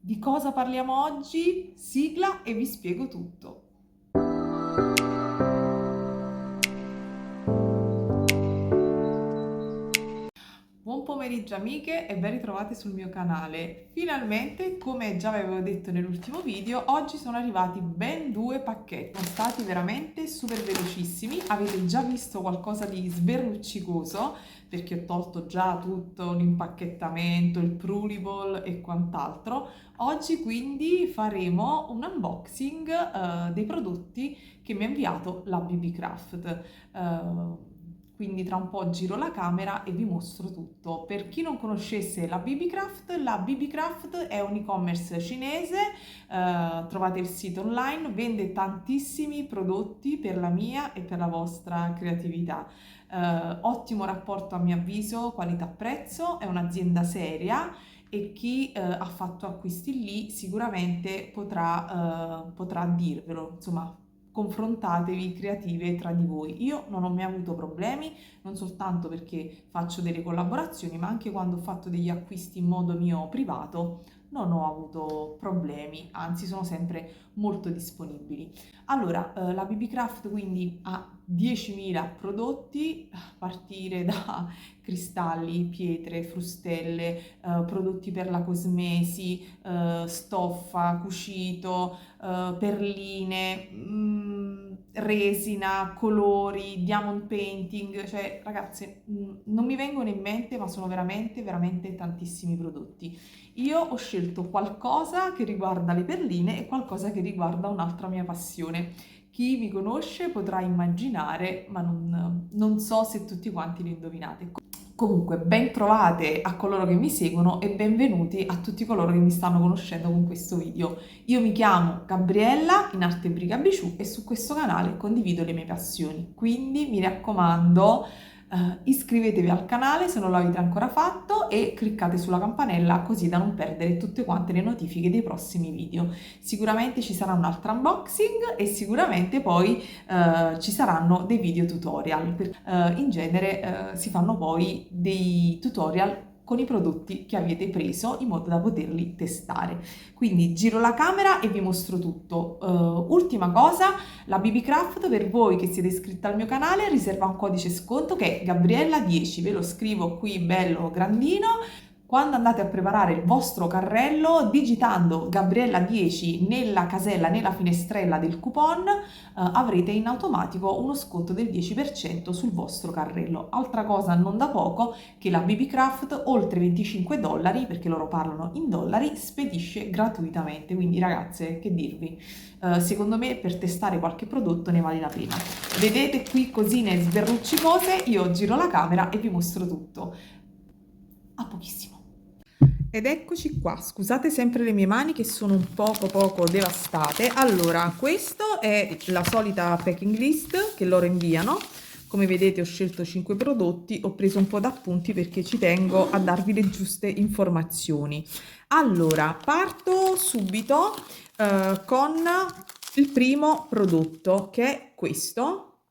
Di cosa parliamo oggi? Sigla e vi spiego tutto. Buon pomeriggio amiche e ben ritrovate sul mio canale. Finalmente, come già vi avevo detto nell'ultimo video, oggi sono arrivati ben 2 pacchetti. Sono stati veramente super velocissimi, avete già visto qualcosa di sberluccicoso perché ho tolto già tutto l'impacchettamento, il pruliball e quant'altro. Oggi quindi faremo un unboxing dei prodotti che mi ha inviato la BB Craft. Quindi tra un po' giro la camera e vi mostro tutto. Per chi non conoscesse la BB Craft è un e-commerce cinese, trovate il sito online, vende tantissimi prodotti per la mia e per la vostra creatività. Ottimo rapporto a mio avviso, qualità-prezzo, è un'azienda seria e chi ha fatto acquisti lì sicuramente potrà dirvelo, insomma confrontatevi creative tra di voi. Io non ho mai avuto problemi, non soltanto perché faccio delle collaborazioni, ma anche quando ho fatto degli acquisti in modo mio privato, non ho avuto problemi, anzi sono sempre molto disponibili. Allora, la BB Craft quindi ha 10.000 prodotti, a partire da cristalli, pietre, frustelle, prodotti per la cosmesi, stoffa, cucito, perline, resina, colori, diamond painting, cioè ragazze, non mi vengono in mente, ma sono veramente, veramente tantissimi prodotti. Io ho scelto qualcosa che riguarda le perline e qualcosa che riguarda un'altra mia passione. Chi mi conosce potrà immaginare, ma non so se tutti quanti lo indovinate. Comunque, ben trovate a coloro che mi seguono e benvenuti a tutti coloro che mi stanno conoscendo con questo video. Io mi chiamo Gabriella, in arte Briga Biciù, e su questo canale condivido le mie passioni. Quindi mi raccomando, iscrivetevi al canale se non l'avete ancora fatto e cliccate sulla campanella così da non perdere tutte quante le notifiche dei prossimi video. Sicuramente ci sarà un altro unboxing e sicuramente poi ci saranno dei video tutorial. In genere si fanno poi dei tutorial con i prodotti che avete preso in modo da poterli testare. Quindi giro la camera e vi mostro tutto. Ultima cosa, la BB Craft per voi che siete iscritti al mio canale riserva un codice sconto che è Gabriella10, ve lo scrivo qui bello grandino. Quando andate a preparare il vostro carrello, digitando Gabriella 10 nella casella, nella finestrella del coupon, avrete in automatico uno sconto del 10% sul vostro carrello. Altra cosa non da poco, che la BB Craft oltre 25 dollari, perché loro parlano in dollari, spedisce gratuitamente. Quindi ragazze, che dirvi? Secondo me per testare qualche prodotto ne vale la pena. Vedete qui cosine sberruccicose, io giro la camera e vi mostro tutto. A pochissimo. Ed eccoci qua, scusate sempre le mie mani che sono un poco devastate. Allora, questo è la solita packing list che loro inviano. Come vedete ho scelto 5 prodotti, ho preso un po' d'appunti perché ci tengo a darvi le giuste informazioni. Allora, parto subito con il primo prodotto che è questo.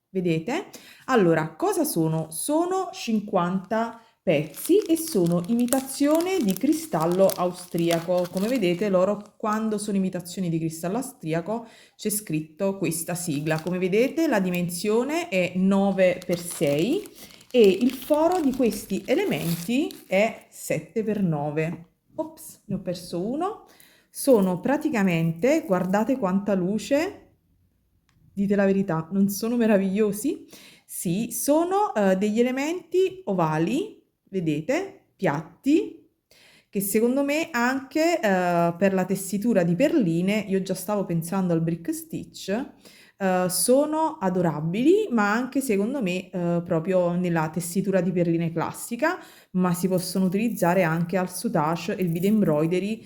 Vedete? Allora, cosa sono? Sono 50 pezzi e sono imitazione di cristallo austriaco. Come vedete, loro quando sono imitazioni di cristallo austriaco c'è scritto questa sigla. Come vedete, la dimensione è 9x6 e il foro di questi elementi è 7x9. Ops, ne ho perso uno. Sono praticamente, guardate quanta luce. Dite la verità, non sono meravigliosi? Sì, sono degli elementi ovali, vedete, piatti, che secondo me anche per la tessitura di perline, io già stavo pensando al brick stitch, sono adorabili, ma anche secondo me proprio nella tessitura di perline classica, ma si possono utilizzare anche al soutache e il bead embroidery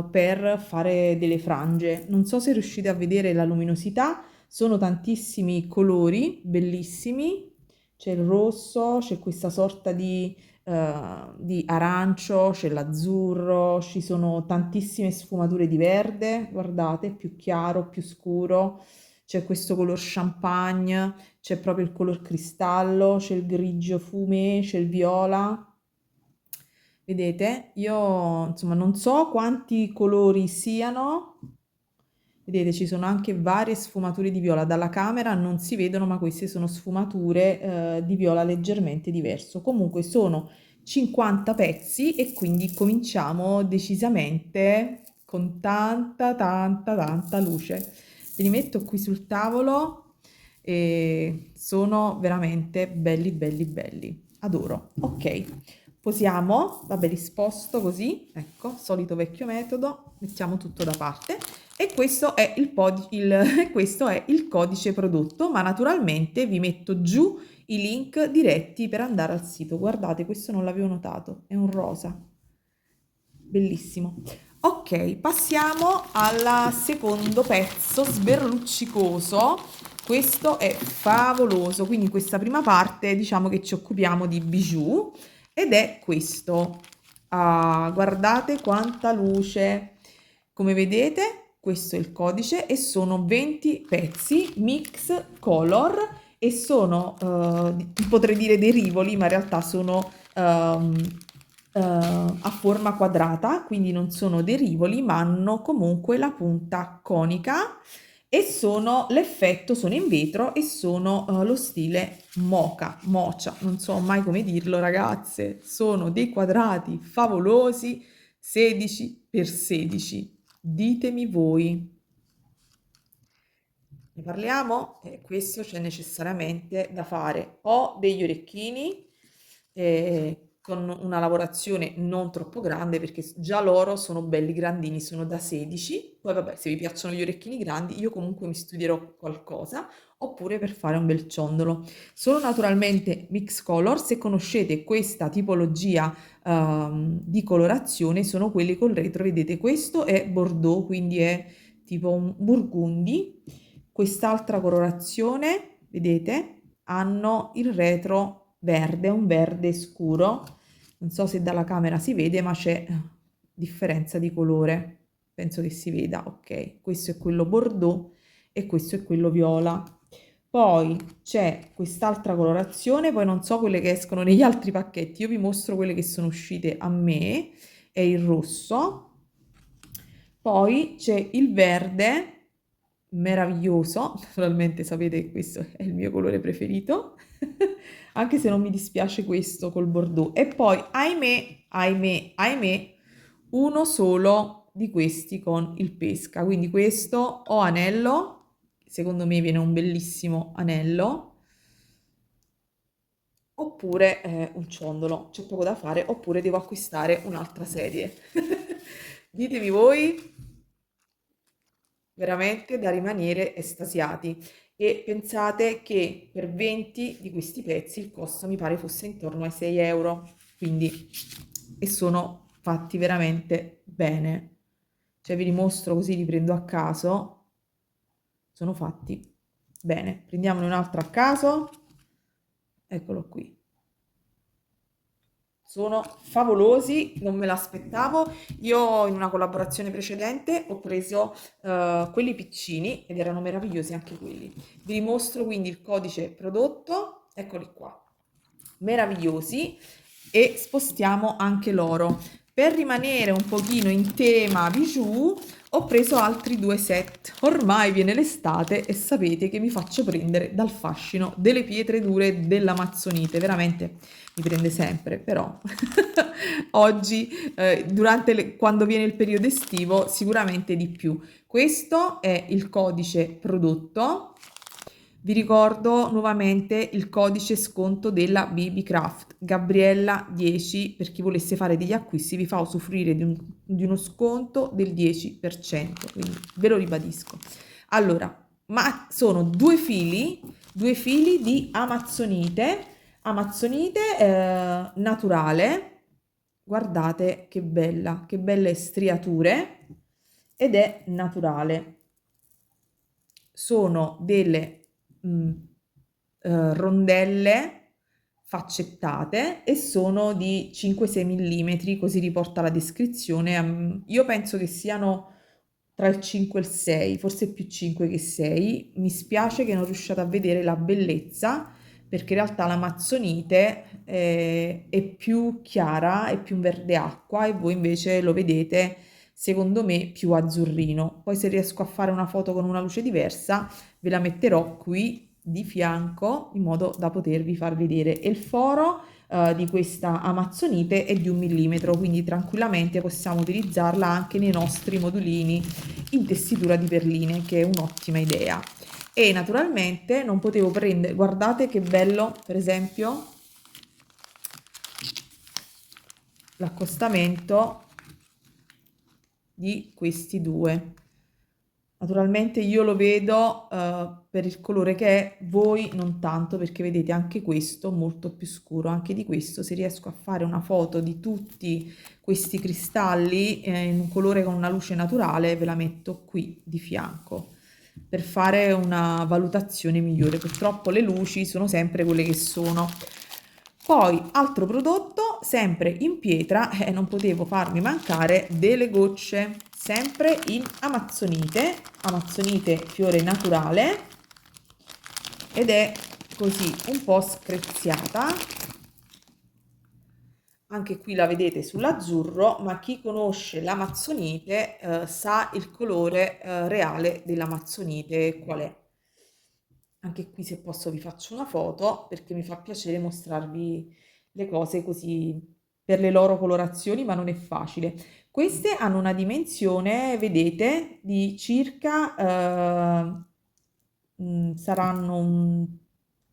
per fare delle frange. Non so se riuscite a vedere la luminosità. Sono tantissimi colori bellissimi, c'è il rosso, c'è questa sorta di arancio, c'è l'azzurro, ci sono tantissime sfumature di verde, guardate, più chiaro, più scuro, c'è questo color champagne, c'è proprio il color cristallo, c'è il grigio fume, c'è il viola. Vedete? Io insomma non so quanti colori siano. Vedete, ci sono anche varie sfumature di viola. Dalla camera non si vedono, ma queste sono sfumature di viola leggermente diverso. Comunque sono 50 pezzi e quindi cominciamo decisamente con tanta, tanta, tanta luce. Li metto qui sul tavolo e sono veramente belli, belli, belli. Adoro. Ok, posiamo, vabbè, li sposto così, ecco, solito vecchio metodo, mettiamo tutto da parte. E questo è questo è il codice prodotto, ma naturalmente vi metto giù i link diretti per andare al sito. Guardate, questo non l'avevo notato, è un rosa, bellissimo. Ok, passiamo al secondo pezzo sberluccicoso. Questo è favoloso, quindi in questa prima parte diciamo che ci occupiamo di bijou ed è questo. Ah, guardate quanta luce. Come vedete, questo è il codice e sono 20 pezzi mix color e sono, potrei dire dei rivoli, ma in realtà sono a forma quadrata, quindi non sono dei rivoli, ma hanno comunque la punta conica e sono l'effetto, sono in vetro e sono lo stile mocha, non so mai come dirlo ragazze, sono dei quadrati favolosi 16 per 16. Ditemi voi. Ne parliamo? Questo c'è necessariamente da fare o degli orecchini con una lavorazione non troppo grande perché già loro sono belli grandini, sono da 16. Poi vabbè, se vi piacciono gli orecchini grandi, io comunque mi studierò qualcosa oppure per fare un bel ciondolo. Sono naturalmente mix color, se conoscete questa tipologia di colorazione sono quelli col retro, vedete questo è Bordeaux, quindi è tipo un burgundi. Quest'altra colorazione, vedete, hanno il retro verde, un verde scuro. Non so se dalla camera si vede, ma c'è differenza di colore. Penso che si veda, ok. Questo è quello bordeaux e questo è quello viola. Poi c'è quest'altra colorazione, poi non so quelle che escono negli altri pacchetti, io vi mostro quelle che sono uscite a me, è il rosso. Poi c'è il verde, meraviglioso, naturalmente sapete che questo è il mio colore preferito, anche se non mi dispiace questo col bordeaux. E poi, ahimè, ahimè, ahimè, uno solo di questi con il pesca, quindi questo o anello, secondo me viene un bellissimo anello, oppure un ciondolo, c'è poco da fare, oppure devo acquistare un'altra serie. Ditemi voi, veramente da rimanere estasiati. E pensate che per 20 di questi pezzi il costo mi pare fosse intorno ai 6 euro, quindi e sono fatti veramente bene. Cioè vi dimostro così li prendo a caso, sono fatti bene. Prendiamone un altro a caso, eccolo qui. Sono favolosi, non me l'aspettavo. Io in una collaborazione precedente ho preso quelli piccini ed erano meravigliosi anche quelli. Vi dimostro quindi il codice prodotto, eccoli qua, meravigliosi e spostiamo anche l'oro. Per rimanere un pochino in tema bijou ho preso altri due set. Ormai viene l'estate e sapete che mi faccio prendere dal fascino delle pietre dure dell'Amazzonite, veramente mi prende sempre, però oggi, quando viene il periodo estivo, sicuramente di più. Questo è il codice prodotto. Vi ricordo nuovamente il codice sconto della BB Craft, Gabriella 10, per chi volesse fare degli acquisti vi fa usufruire di uno sconto del 10%, quindi ve lo ribadisco. Allora, ma sono due fili di Amazzonite naturale, guardate che belle striature ed è naturale. Sono delle mh, rondelle faccettate e sono di 5-6 mm, così riporta la descrizione. Io penso che siano tra il 5 e il 6, forse più 5 che 6. Mi spiace che non riusciate a vedere la bellezza perché in realtà l'amazzonite è più chiara, è più un verde acqua e voi invece lo vedete, secondo me, più azzurrino. Poi se riesco a fare una foto con una luce diversa, ve la metterò qui di fianco in modo da potervi far vedere. E il foro di questa amazzonite è di 1 mm, quindi tranquillamente possiamo utilizzarla anche nei nostri modulini in tessitura di perline, che è un'ottima idea. E naturalmente non potevo prendere, guardate che bello, per esempio, l'accostamento di questi due. Naturalmente io lo vedo per il colore che è, voi non tanto, perché vedete anche questo molto più scuro. Anche di questo, se riesco a fare una foto di tutti questi cristalli in un colore con una luce naturale, ve la metto qui di fianco per fare una valutazione migliore. Purtroppo le luci sono sempre quelle che sono. Poi altro prodotto, sempre in pietra, non potevo farmi mancare delle gocce, sempre in amazzonite, amazzonite fiore naturale, ed è così un po' screziata. Anche qui la vedete sull'azzurro, ma chi conosce l'amazzonite sa il colore reale dell'amazzonite qual è. Anche qui, se posso, vi faccio una foto perché mi fa piacere mostrarvi le cose così per le loro colorazioni, ma non è facile. Queste hanno una dimensione, vedete, di circa saranno un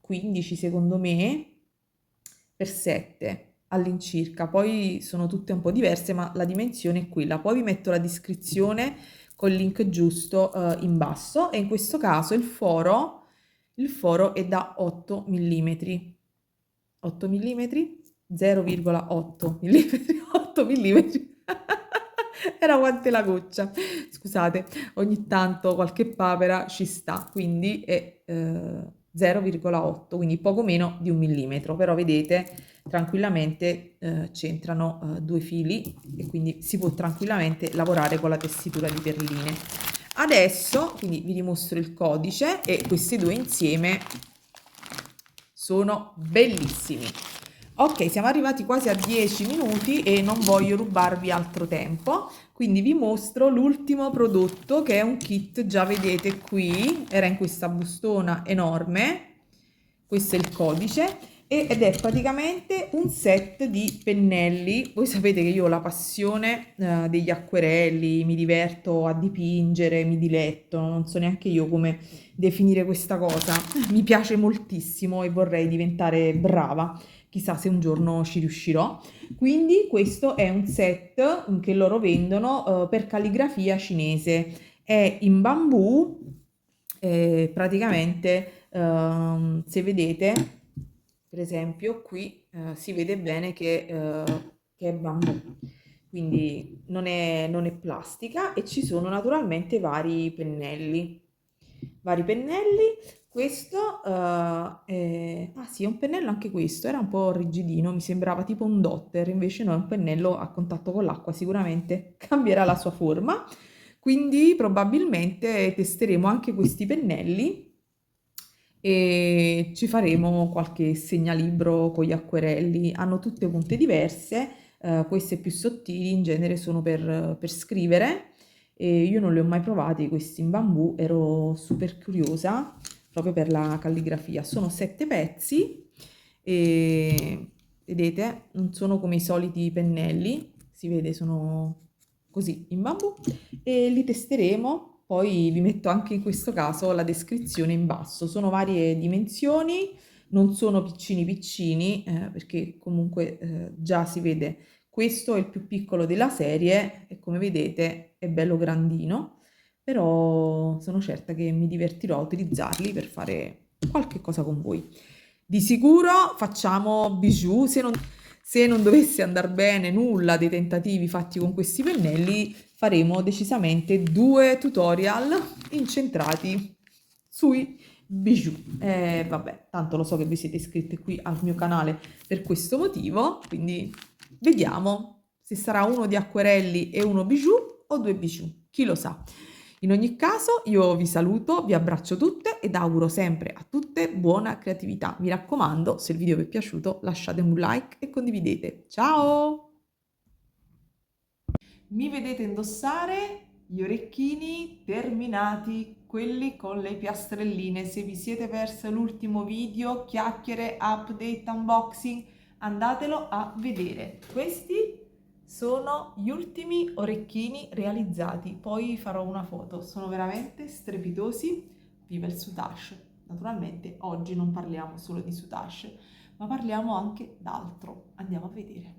15 secondo me per 7 all'incirca. Poi sono tutte un po' diverse, ma la dimensione è quella. Poi vi metto la descrizione col link giusto in basso, e in questo caso il foro è da 8 mm. 8 mm? 0,8 mm. 8 mm. Era quante la goccia. Scusate, ogni tanto qualche papera ci sta, quindi è 0,8, quindi poco meno di 1 mm, però vedete tranquillamente c'entrano due fili e quindi si può tranquillamente lavorare con la tessitura di perline. Adesso quindi vi dimostro il codice, e questi due insieme sono bellissimi. Ok, siamo arrivati quasi a 10 minuti e non voglio rubarvi altro tempo, quindi vi mostro l'ultimo prodotto, che è un kit. Già vedete qui, era in questa bustona enorme, questo è il codice, ed è praticamente un set di pennelli. Voi sapete che io ho la passione degli acquerelli, mi diverto a dipingere, mi diletto, non so neanche io come definire questa cosa, mi piace moltissimo e vorrei diventare brava. Chissà se un giorno ci riuscirò. Quindi questo è un set che loro vendono per calligrafia cinese. È in bambù, praticamente se vedete, per esempio qui si vede bene che è bambù. Quindi non è plastica, e ci sono naturalmente vari pennelli. Questo sì, è un pennello anche questo, era un po' rigidino, mi sembrava tipo un dotter, invece no, è un pennello a contatto con l'acqua, sicuramente cambierà la sua forma, quindi probabilmente testeremo anche questi pennelli e ci faremo qualche segnalibro con gli acquerelli. Hanno tutte punte diverse, queste più sottili in genere sono per scrivere, e io non li ho mai provati questi in bambù, ero super curiosa proprio per la calligrafia. Sono 7 pezzi e vedete, non sono come i soliti pennelli, si vede, sono così in bambù, e li testeremo. Poi vi metto anche in questo caso la descrizione in basso. Sono varie dimensioni, non sono piccini piccini, perché comunque già si vede, questo è il più piccolo della serie e come vedete è bello grandino, però sono certa che mi divertirò a utilizzarli per fare qualche cosa con voi. Di sicuro facciamo bijou, se non dovesse andare bene nulla dei tentativi fatti con questi pennelli, faremo decisamente 2 tutorial incentrati sui bijou. Vabbè, tanto lo so che vi siete iscritti qui al mio canale per questo motivo, quindi vediamo se sarà uno di acquerelli e uno bijou o 2 bijou, chi lo sa. In ogni caso, io vi saluto, vi abbraccio tutte ed auguro sempre a tutte buona creatività. Mi raccomando, se il video vi è piaciuto, lasciate un like e condividete. Ciao! Mi vedete indossare gli orecchini terminati, quelli con le piastrelline. Se vi siete persi l'ultimo video, chiacchiere, update, unboxing, andatelo a vedere. Questi sono gli ultimi orecchini realizzati, poi farò una foto, sono veramente strepitosi. Viva il soutache! Naturalmente oggi non parliamo solo di soutache, ma parliamo anche d'altro. Andiamo a vedere.